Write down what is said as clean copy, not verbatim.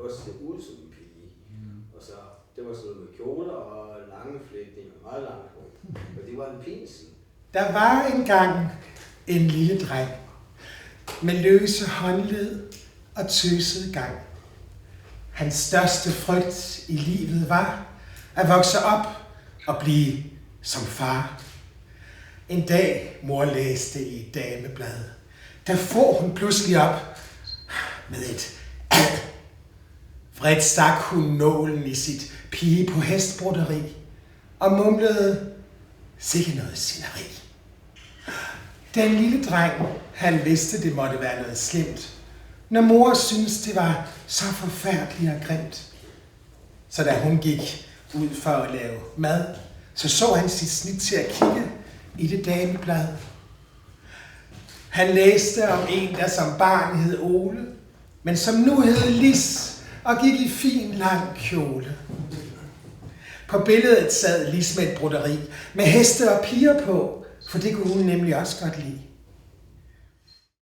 også se ud som en pige. Og så, det var sådan noget med kjoler og lange flætninger, meget langt hår. Og det var en pinsel. Der var engang en lille dreng med løse håndled og tøset gang. Hans største frygt i livet var at vokse op og blive som far. En dag, mor læste i et dameblad, der får hun pludselig op med et ad. Vredt stak hun nålen i sit pige på hestbroderi og mumlede sikke noget sineri. Den lille dreng, han vidste, det måtte være noget slemt, når mor syntes, det var så forfærdeligt og grimt. Så da hun gik ud for at lave mad, så han sit snit til at kigge i det dameblad. Han læste om en, der som barn hed Ole, men som nu hed Lis og gik i fin lang kjole. På billedet sad Lis med et broderi med heste og piger på, for det kunne hun nemlig også godt lide.